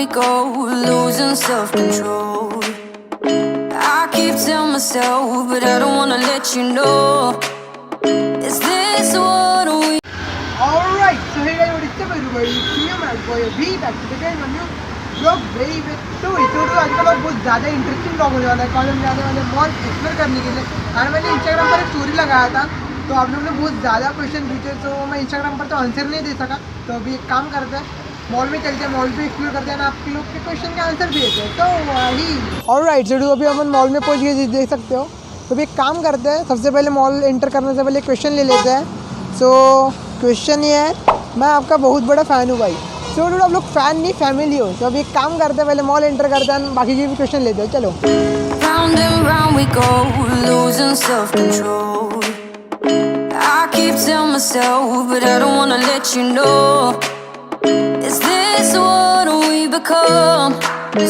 we go, losing self-control. I keep telling myself, but I don't wanna let you know. Is this what we? Alright, so hey guys, what is up everybody? See you my boy V back to the game when you vlog very with two. तो आज का vlog बहुत ज़्यादा interesting vlog होने वाला है। कल हम जाने वाले मॉल एक्सप्लोर करने के लिए और मैंने इंस्टाग्राम पर एक स्टोरी लगाया था, तो आप लोगों ने बहुत ज़्यादा क्वेश्चन पूछे, तो मैं इंस्टाग्राम पर तो आंसर नहीं दे सका। तो अभी एक काम करते हैं, मॉल में चलते हैं, मॉल पे एक्सप्लोर करते हैं, आप लोग के क्वेश्चन के आंसर भी देते हैं। तो वही ऑलराइट, तो अभी हम मॉल में पहुँच गए, देख सकते हो। तो अभी एक काम करते हैं, सबसे पहले मॉल एंटर करने से पहले क्वेश्चन ले लेते हैं। सो क्वेश्चन ये है, मैं आपका बहुत बड़ा फ़ैन हूँ भाई। सो आप लोग फ़ैन नहीं फैमिली हो, तो अभी एक काम करते हैं, पहले मॉल एंटर करते हैं, बाकी के भी क्वेश्चन लेते हैं। चलो। Round and round we go, losing self-control. I keep telling myself, but I don't wanna let you know. Is this what we become?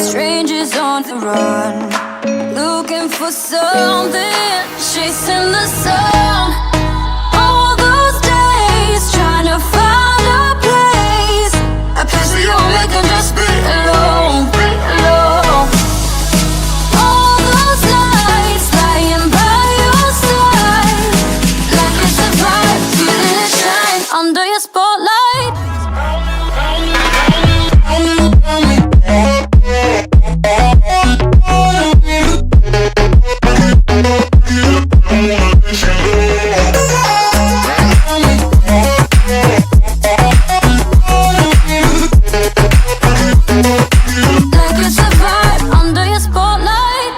Strangers on the run, looking for something, chasing the sun. All those days trying to find a place where you make them just be alone, be alone. All those nights lying by your side, like it's a vibe, feeling it shine under your spotlight. Like it's a vibe under your spotlight.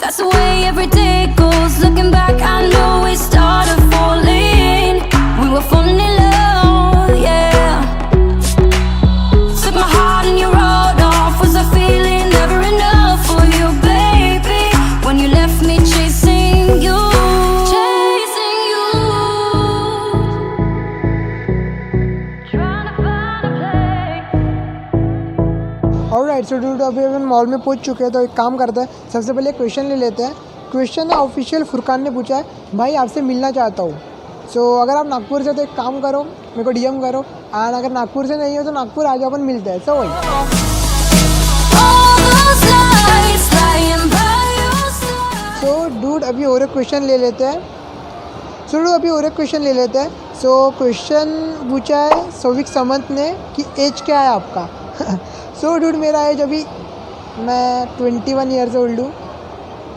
That's the way every day goes. Looking back, I know we started falling. We were falling in love, yeah. Took my heart and you wrote off. Was I feeling never enough for you, baby? When you left me chasing you, chasing you. Trying to find a place. Alright, so अभी हम mall में पहुंच चुके हैं, तो एक काम करते हैं, सबसे पहले क्वेश्चन ले लेते हैं। क्वेश्चन है ऑफिशियल फुरकान ने पूछा है, भाई आपसे मिलना चाहता हूँ। सो अगर आप नागपुर से तो एक काम करो, मेरे को डीएम करो, एंड अगर नागपुर से नहीं हो तो नागपुर आ जाओ, अपन मिलते हैं। सो वही All those nights lying by your side. So dude अभी और एक क्वेश्चन ले लेते हैं। सो क्वेश्चन पूछा है सोविक समंत ने कि एज क्या है आपका। सो डूड मेरा एज अभी, मैं 21 ईयर्स ओल्ड हूँ,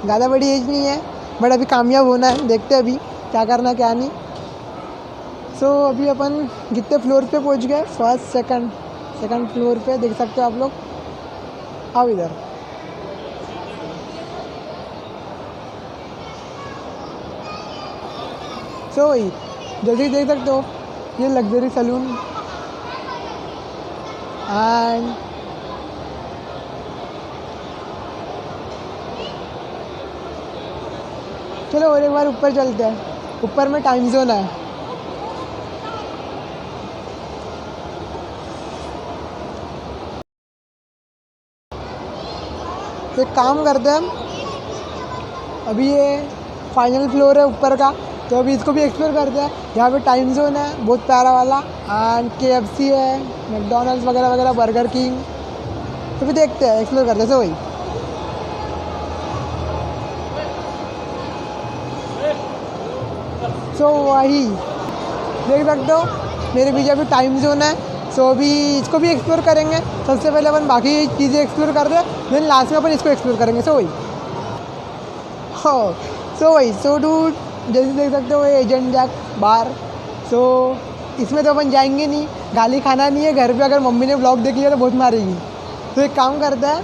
ज़्यादा बड़ी एज नहीं है, बट अभी कामयाब होना है, देखते हैं अभी क्या करना क्या नहीं। सो अभी अपन कितने फ्लोर पे पहुँच गए, फर्स्ट सेकंड फ्लोर पे, देख सकते हो आप लोग। आओ इधर। सो वही जल्दी देख सकते हो, ये लग्जरी सैलून एंड चलो और एक बार ऊपर चलते हैं, ऊपर में टाइम जोन है। तो एक काम करते हैं, अभी ये फाइनल फ्लोर है ऊपर का, तो अभी इसको भी एक्सप्लोर करते हैं। यहाँ पे टाइम जोन है बहुत प्यारा वाला, एंड KFC है, मैकडॉनल्ड्स वगैरह वगैरह, बर्गर किंग, तो भी देखते हैं, एक्सप्लोर करते हैं। सो वही वही देख सकते हो, मेरे पीछे अभी टाइम जोन है। सो अभी इसको भी एक्सप्लोर करेंगे, सबसे पहले अपन बाकी चीज़ें एक्सप्लोर करते हैं, देन लास्ट में अपन इसको एक्सप्लोर करेंगे। सो वही सो डूड जैसे देख सकते हो, ये एजेंट जैक बार। सो इसमें तो अपन जाएंगे नहीं, गाली खाना नहीं है, घर पे अगर मम्मी ने व्लॉग देख लिया तो बहुत मारेगी। तो एक काम करता है,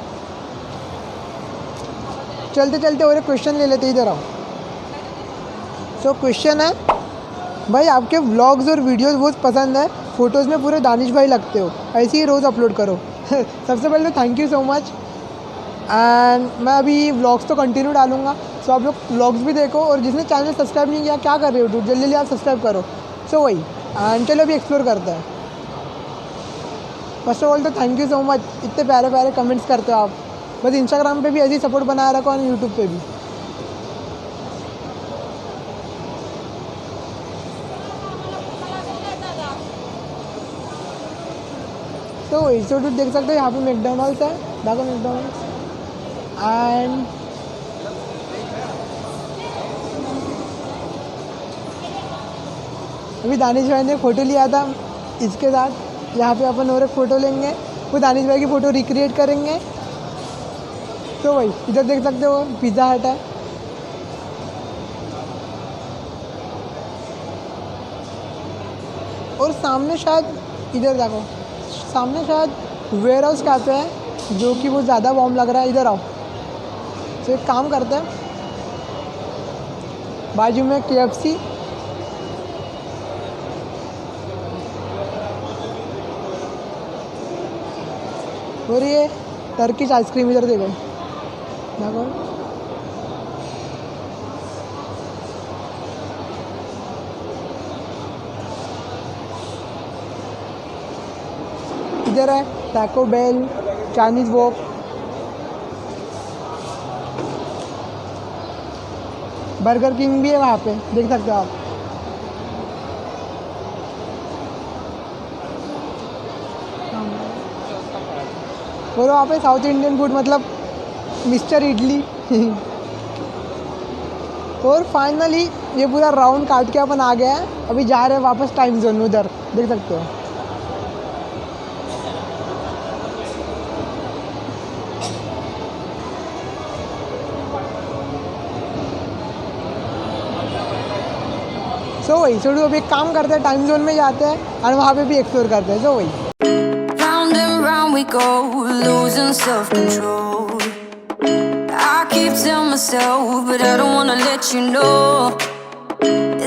चलते चलते और एक क्वेश्चन ले लेते, इधर आओ। सो क्वेश्चन है, भाई आपके व्लॉग्स और वीडियोस बहुत पसंद है, फ़ोटोज़ में पूरे दानिश भाई लगते हो, ऐसे ही रोज़ अपलोड करो। सबसे पहले तो thank you so much, and मैं अभी व्लॉग्स तो कंटिन्यू डालूंगा। सो आप लोग व्लॉग्स भी देखो, और जिसने चैनल सब्सक्राइब नहीं किया, क्या कर रहे हो तो जल्दी जल्दी आप सब्सक्राइब करो। सो वही एंड चलो अभी एक्सप्लोर करते हैं। फर्स्ट ऑफ ऑल तो थैंक यू सो मच, इतने प्यारे प्यारे कमेंट्स करते हो आप। बस इंस्टाग्राम पे भी ऐसे ही सपोर्ट बनाए रखो, और यूट्यूब पे भी। तो इसे तो देख सकते हो यहाँ पे मैकडॉनल्ड्स है, देखो मैकडॉनल्ड्स। एंड अभी दानिश भाई ने फ़ोटो लिया था इसके साथ, यहाँ पे अपन और एक फ़ोटो लेंगे, वो दानिश भाई की फ़ोटो रिक्रिएट करेंगे। तो भाई इधर देख सकते हो पिज़्ज़ा हट है। और सामने शायद इधर देखो, सामने शायद वेयर हाउस कैफ़े है जो कि वो ज़्यादा वार्म लग रहा है। इधर आओ, तो एक काम करते हैं, बाजू में KFC, और ये टर्किश आइसक्रीम इधर देखो, देखो इधर है Taco Bell, Chinese Wok, Burger King भी है वहाँ पे, देख सकते हो आप। और वहाँ पे साउथ इंडियन फूड मतलब मिस्टर इडली। और फाइनली ये पूरा राउंड काट के अपन आ गया है, अभी जा रहे हैं वापस टाइम जोन में, उधर देख सकते हो। सो वही छोड़ो, अभी एक काम करते हैं, टाइम जोन में जाते हैं और वहाँ पे भी एक्सप्लोर करते हैं। सो वही Round and round we go, losing self-control. I keep telling myself, but I don't wanna let you know.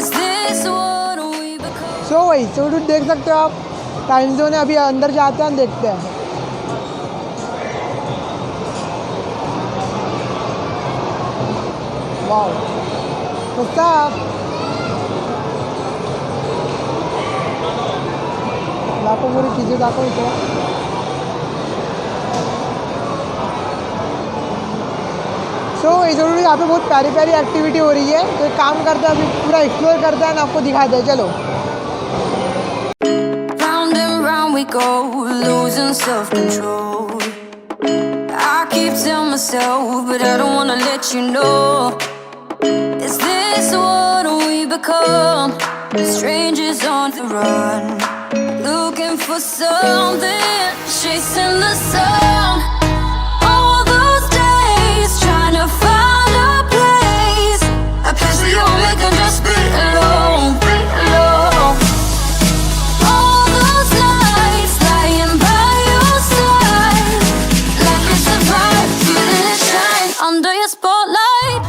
Is this what we become? सो वही छोड़ो, देख सकते हो आप टाइम जोन है, अभी अंदर जाते हैं, देखते हैं। वाओ, तो आप आपको पूरी चीज़ें दाखो इतना। सो ज़रूरी यहाँ पे बहुत प्यारी प्यारी एक्टिविटी हो रही है, तो एक काम करते हैं, अभी पूरा एक्सप्लोर करते हैं ना, आपको दिखाते हैं, चलो। Round and round we go, losing self-control. I keep telling myself, but I don't wanna let you know. Is this what we become? Strangers on the run, looking for something, chasing the sun. All those days trying to find a place, a place where you only can just be alone, be alone. All those nights lying by your side, like it's a vibe, feeling it shine under your spotlight.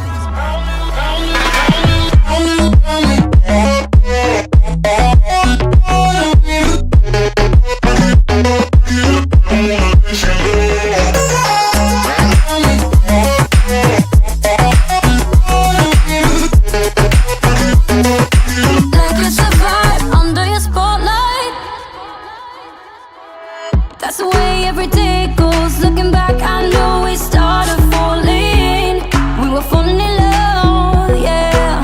Like it's a vibe under your spotlight. That's the way every day goes. Looking back, I know we started falling. We were falling in love, yeah.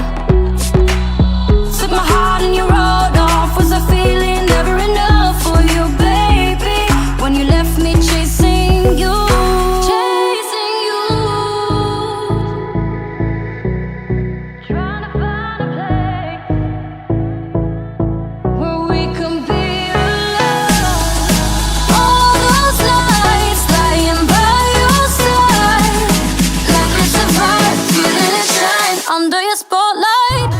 Took my heart and you rode off. Was a feeling never enough for you, baby? When you left me chasing you, chasing you. Trying to find a place where we can be alone. All those nights lying by your side, like it's a vibe, feeling it shine under your spotlight.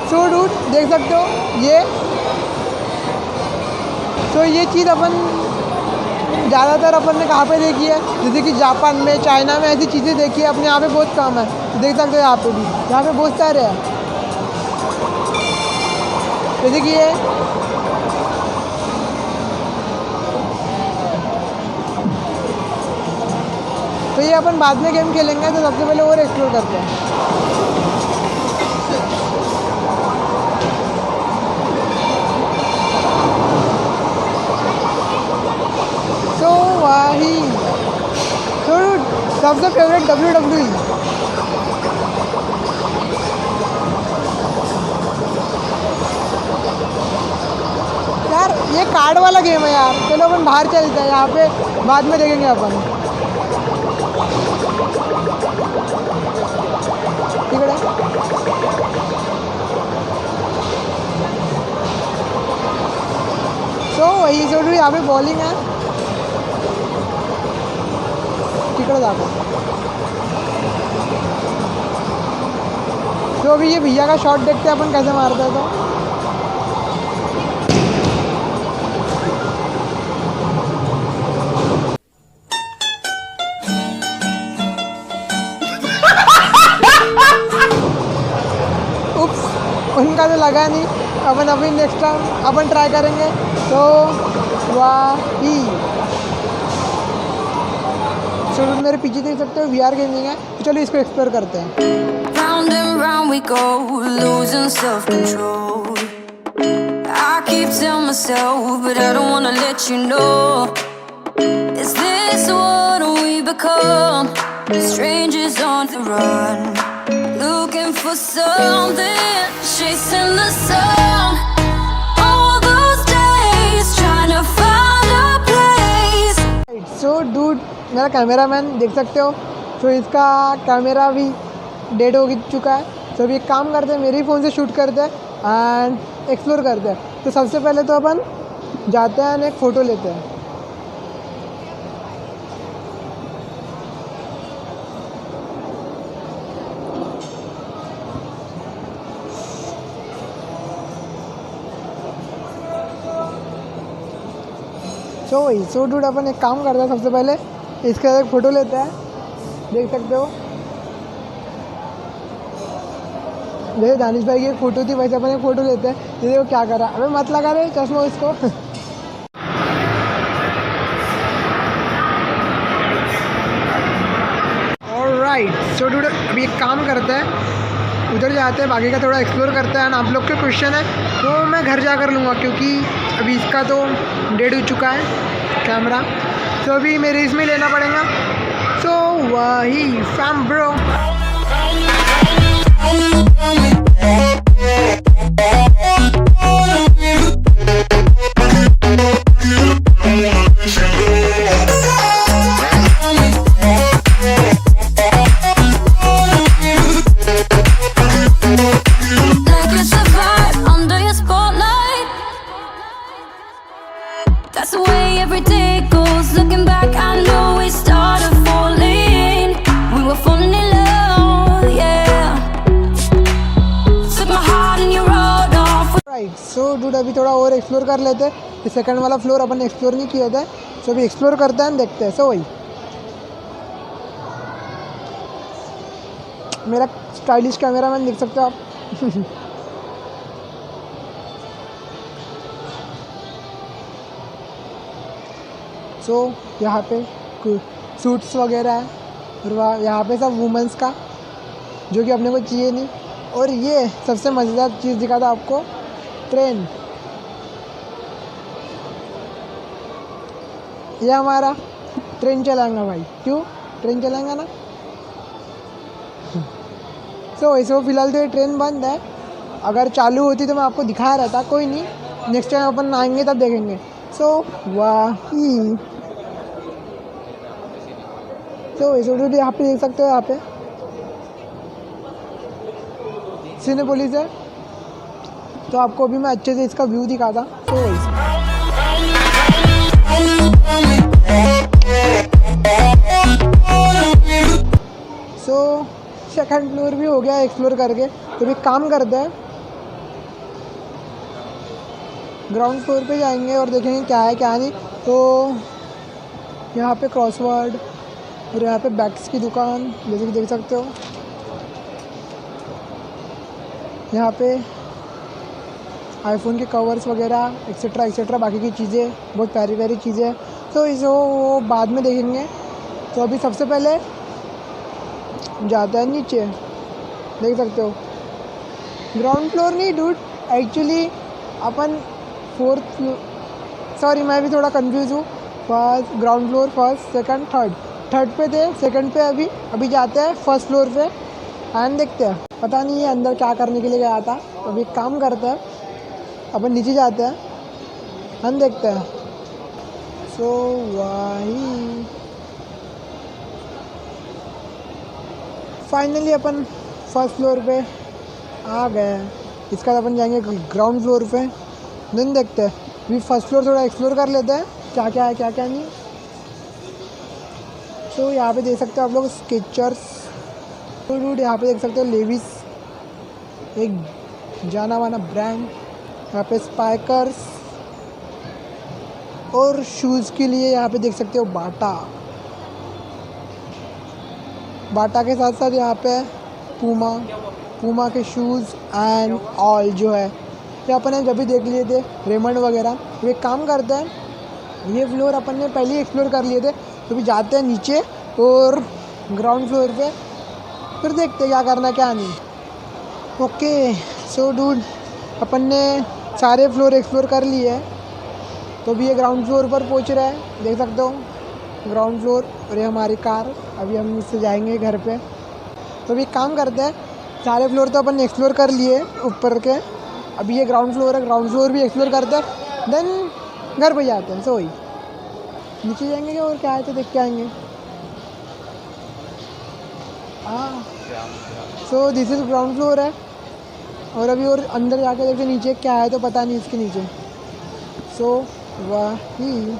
So dude देख सकते हो ये चीज़ अपन ज़्यादातर अपन ने कहाँ पे देखी है, जैसे कि जापान में, चाइना में ऐसी चीज़ें देखी है, अपने यहाँ पे बहुत कम है। देख सकते हो यहाँ पे भी, यहाँ पे बहुत सारे हैं, जैसे कि ये तो ये अपन बाद में गेम खेलेंगे, तो सबसे पहले और एक्सप्लोर करते हैं। सबसे फेवरेट WWE। यार ये कार्ड वाला गेम है यार, चलो अपन बाहर चलते हैं, यहाँ पे बाद में देखेंगे अपन। ठीक है, तो वही जो यहाँ पे बॉलिंग है, टिकट जाकर। तो अभी ये भैया का शॉट देखते हैं अपन कैसे मारते हैं। तो उप्स, उनका तो लगा नहीं। अपन अभी नेक्स्ट टाइम अपन ट्राई करेंगे। तो वही तो मेरे पीछे देख सकते हो VR गेमिंग है, तो चलो इसको एक्सप्लोर करते हैं। Round and round we go, losing self-control. I keep telling myself, but I don't wanna let you know. Is this what we become? Strangers on the run, looking for something, chasing the sun. All those days trying to find a place. So dude, मेरा camera man देख सकते हो, तो इसका camera भी dead हो चुका है। तो अभी एक काम करते हैं, मेरे ही फ़ोन से शूट करते हैं एंड एक्सप्लोर करते हैं। तो सबसे पहले तो अपन जाते हैं एक फ़ोटो लेते हैं। सो डूड, अपन एक काम करते हैं, सबसे पहले इसका एक फ़ोटो लेते हैं। देख सकते हो जैसे दानिश भाई की एक फ़ोटो थी, वैसे अपन एक फ़ोटो लेते हैं। ये देखो क्या करा, अबे मत लगा रहे चश्मा इसको। ऑलराइट, सो डूड, अभी एक काम करते हैं, उधर जाते हैं, बाकी का थोड़ा एक्सप्लोर करते हैं। आप लोग के क्वेश्चन है तो मैं घर जाकर लूँगा, क्योंकि अभी इसका तो डेड हो चुका है कैमरा, तो अभी मेरे इसमें लेना पड़ेगा। सो वही fam bro. Like it's a vibe under your spotlight. That's the way every day goes. Looking back, I know we started falling. We were falling in love, yeah. Took my heart and you wrote off. Right, so dude, अभी थोड़ा और explore कर लेते हैं। ये second वाला floor अपन explore नहीं किया था, सो अभी एक्सप्लोर करते हैं, देखते हैं। सो वही मेरा स्टाइलिश कैमरा मैन देख सकते हो आप। सो यहाँ पे सूट्स वगैरह है, और वहाँ यहाँ पे सब वुमेंस का, जो कि अपने को चाहिए नहीं। और ये सबसे मज़ेदार चीज़ दिखाता आपको, ट्रेन। ये हमारा ट्रेन चलाएंगा भाई, क्यों ट्रेन चलाएंगा ना। सो ऐसे फ़िलहाल तो ये ट्रेन बंद है, अगर चालू होती तो मैं आपको दिखाया रहता, कोई नहीं, नेक्स्ट टाइम अपन आएंगे तब देखेंगे। सो वही तो ऐसे यहाँ पे देख सकते हो, यहाँ पे सिनेपोलिस है, तो आपको अभी मैं अच्छे से इसका व्यू दिखाता। सो सेकंड फ्लोर भी हो गया एक्सप्लोर करके। तो भी काम करते हैं, ग्राउंड फ्लोर पे जाएंगे और देखेंगे क्या है क्या नहीं। तो यहाँ पे क्रॉसवर्ड, और यहाँ पे बैग्स की दुकान जैसे कि देख सकते हो। यहाँ पे आईफोन के कवर्स वगैरह एक्सेट्रा एक्सेट्रा, बाकी की चीज़ें, बहुत प्यारी प्यारी चीज़ें। तो इसे वो बाद में देखेंगे। तो अभी सबसे पहले जाता है नीचे, देख सकते हो। ग्राउंड फ्लोर नहीं डूड, एक्चुअली अपन फोर्थ फ्लोर, सॉरी मैं भी थोड़ा कंफ्यूज हूँ। First ground floor, first second third, third पे थे, सेकंड पे अभी जाते हैं फर्स्ट फ्लोर पे एंड देखते हैं। पता नहीं ये अंदर क्या करने के लिए गया था, तो अभी काम करते हैं, अपन नीचे जाते हैं हम देखते हैं। सो वही फाइनली अपन फर्स्ट फ्लोर पे आ गए। इसके बाद अपन जाएंगे ग्राउंड फ्लोर पे, देन देखते हैं। अभी फर्स्ट फ्लोर थोड़ा एक्सप्लोर कर लेते हैं क्या क्या है क्या क्या नहीं। तो यहाँ पे देख सकते हो आप लोग स्केचर्स, तो डूड यहाँ पे देख सकते हो लेविस, एक जाना माना ब्रांड। यहाँ पे स्पाइकर्स और शूज़ के लिए यहाँ पे देख सकते हो बाटा के साथ साथ यहाँ पे पूमा के शूज़ एंड ऑल जो है ये अपन ने जब भी देख लिए थे, रेमंड वगैरह। तो एक काम करते हैं, ये फ्लोर अपन ने पहले ही एक्सप्लोर कर लिए थे, तो भी जाते हैं नीचे और ग्राउंड फ्लोर पे, फिर देखते हैं क्या करना क्या नहीं। ओके सो डूड अपन ने सारे फ्लोर एक्सप्लोर कर लिए हैं, तो भी ये ग्राउंड फ्लोर पर पहुंच रहा है, देख सकते हो ग्राउंड फ्लोर। और ये हमारी कार, अभी हम इससे जाएंगे घर पे। तो भी काम करते हैं, सारे फ्लोर तो अपन ने एक्सप्लोर कर लिए ऊपर के, अभी ये ग्राउंड फ्लोर है, ग्राउंड फ्लोर भी एक्सप्लोर करते हैं, देन घर पे जाते हैं। सो वही नीचे जाएंगे क्या और क्या है तो देख के आएंगे। हाँ so this is ground floor है, और अभी और अंदर जाके देखते नीचे क्या है तो पता नहीं इसके नीचे। सो वही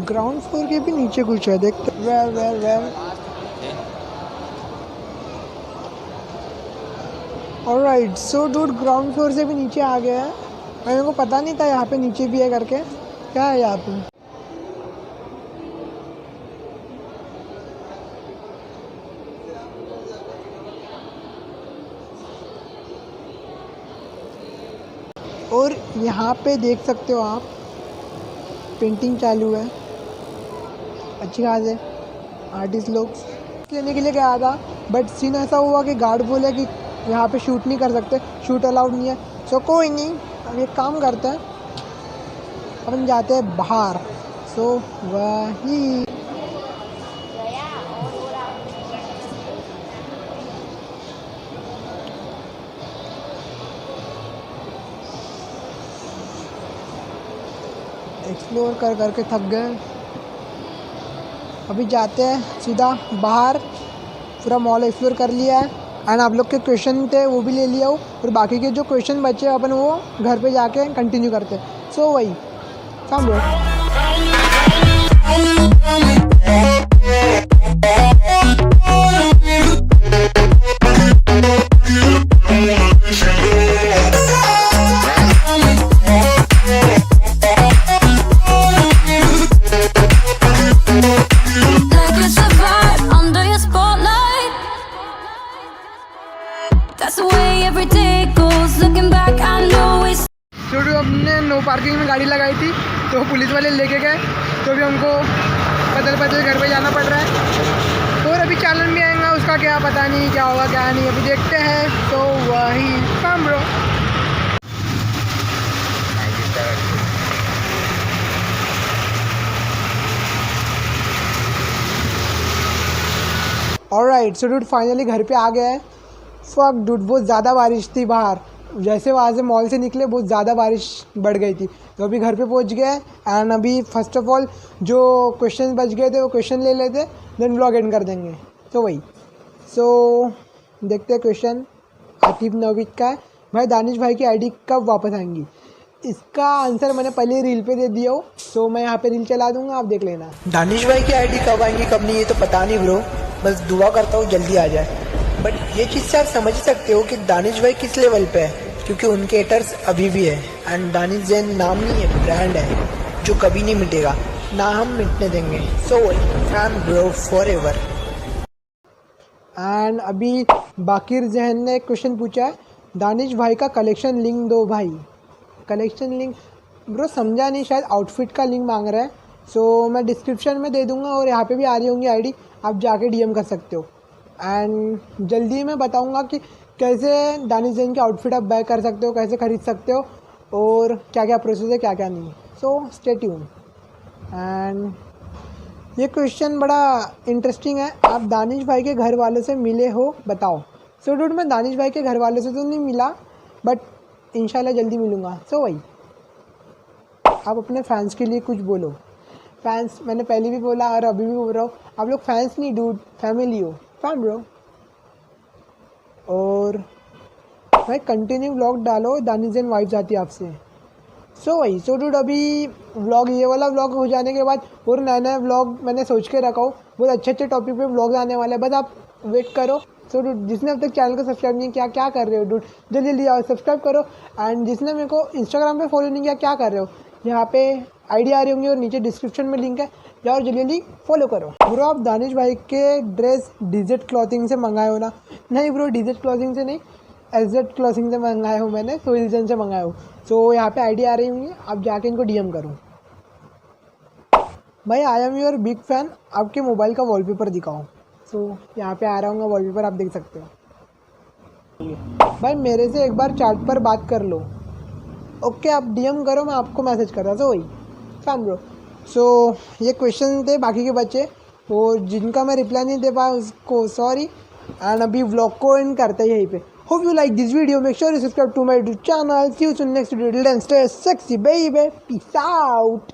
ग्राउंड फ्लोर के भी नीचे कुछ है, देखते where alright. So dude ground floor से भी नीचे आ गया है, मेरे को पता नहीं था यहाँ पे नीचे भी है करके। क्या है यहाँ पे? और यहाँ पे देख सकते हो आप, पेंटिंग चालू है अच्छी खास है। आर्टिस्ट लोग लेने के लिए गया था, बट सीन ऐसा हुआ कि गार्ड बोले कि यहाँ पे शूट नहीं कर सकते, शूट अलाउड नहीं है। सो कोई नहीं, अब एक काम करते हैं, अपन जाते हैं बाहर। सो वही एक्सप्लोर कर करके थक गए, अभी जाते हैं सीधा बाहर। पूरा मॉल एक्सप्लोर कर लिया है एंड आप लोग के क्वेश्चन थे वो भी ले लिया हो, और बाकी के जो क्वेश्चन बचे अपन वो घर पे जाके कंटिन्यू करते हैं। सो वही सामने Like it's a vibe under your spotlight. That's the way every day goes. Looking back, I know it's. छोटू हमने नो पार्किंग में गाड़ी लगाई थी, तो पुलिस वाले लेके गए, तो अभी हमको बदल घर पे जाना पड़ रहा है। और अभी चालन भी आएगा, उसका क्या पता नहीं क्या होगा क्या नहीं, अभी देखते हैं। तो वही काम bro. Alright so dude finally घर पे आ गए हैं। फक डूड बहुत ज़्यादा बारिश थी बाहर, जैसे वहाँ से मॉल से निकले बहुत ज़्यादा बारिश बढ़ गई थी, तो अभी घर पे पहुँच गए। एंड अभी फर्स्ट ऑफ ऑल जो क्वेश्चन बच गए थे वो क्वेश्चन ले लेते, देन ब्लॉग एंड कर देंगे। तो वही देखते हैं क्वेश्चन आतिफ नवीद का है, भाई दानिश भाई की आईडी कब वापस आएंगी? इसका आंसर मैंने पहले रील पे दे दिया हो, तो मैं यहाँ पे रील चला दूंगा, आप देख लेना। दानिश भाई की आईडी कब आएंगी कब नहीं ये तो पता नहीं ब्रो, बस दुआ करता हूँ जल्दी आ जाए। बट ये चीज़ से आप समझ सकते हो कि दानिश भाई किस लेवल पे है, क्योंकि उनके हेटर्स अभी भी है। एंड दानिश जैन नाम नहीं है, ब्रांड है जो कभी नहीं मिटेगा, ना हम मिटने देंगे। So fan bro forever. And अभी बाकिर जहन ने एक क्वेश्चन पूछा है, दानिश भाई का कलेक्शन लिंक दो भाई। कलेक्शन लिंक ब्रो समझा नहीं, शायद आउटफिट का लिंक मांग रहा है। सो मैं डिस्क्रिप्शन में दे दूंगा, और यहाँ पे भी आ रही होंगी आईडी, आप जाके डीएम कर सकते हो। एंड जल्दी मैं बताऊंगा कि कैसे दानिश जैन के आउटफिट आप बाय कर सकते हो, कैसे खरीद सकते हो और क्या क्या प्रोसेस है, क्या क्या नहीं। So stay tune. एंड ये क्वेश्चन बड़ा इंटरेस्टिंग है, आप दानिश भाई के घर वालों से मिले हो बताओ। सो डूड मैं दानिश भाई के घर वालों से तो नहीं मिला, बट इंशाल्लाह जल्दी मिलूँगा। सो भाई आप अपने फैंस के लिए कुछ बोलो। फैंस मैंने पहले भी बोला और अभी भी बोल रहा हूँ, आप लोग फैंस नहीं डूड, फैमिली हो, फैम ब्रो। और भाई कंटिन्यू व्लॉग डालो, दानिश जैन वाइब्स आती है आपसे। सो भाई सो डूड अभी व्लॉग, ये वाला व्लॉग हो जाने के बाद और नया नया व्लॉग मैंने सोच के रखा हूँ, बहुत अच्छे अच्छे टॉपिक पे व्लॉग आने वाले हैं, बस आप वेट करो। सो डूड जिसने अब तक चैनल को सब्सक्राइब नहीं किया, क्या कर रहे हो डूड, जल्दी जल्दी आओ सब्सक्राइब करो। एंड जिसने मेरे को इंस्टाग्राम पे फॉलो नहीं किया, क्या कर रहे हो, यहाँ पे आईडी आ रही होंगी और नीचे डिस्क्रिप्शन में लिंक है, जाओ जल्दी जल्दी फॉलो करो। ब्रो आप दानिश भाई के ड्रेस डीजेट क्लॉथिंग से मंगाए हो ना? नहीं ब्रो, डीजेट क्लॉथिंग से नहीं, एजेट क्लॉथिंग से मंगाए हो मैंने, सोइल्जन से मंगाए हो। सो यहाँ पे आईडी आ रही होंगी, आप जाके इनको डीएम करो। भाई I am your big fan, आपके मोबाइल का वॉलपेपर दिखाओ। सो यहाँ पे आ रहा होगा वॉलपेपर, आप देख सकते हो। भाई मेरे से एक बार चैट पर बात कर लो। ओके आप डीएम करो, मैं आपको मैसेज कर रहा था वही फैन ब्रो। सो ये क्वेश्चन थे बाकी के बच्चे, और जिनका मैं रिप्लाई नहीं दे पाया उसको सॉरी। एंड अभी व्लॉग को एंड करते हैं यहीं पे। Hope you like this video, make sure you subscribe to my YouTube channel. See you soon next video, stay sexy baby, peace out.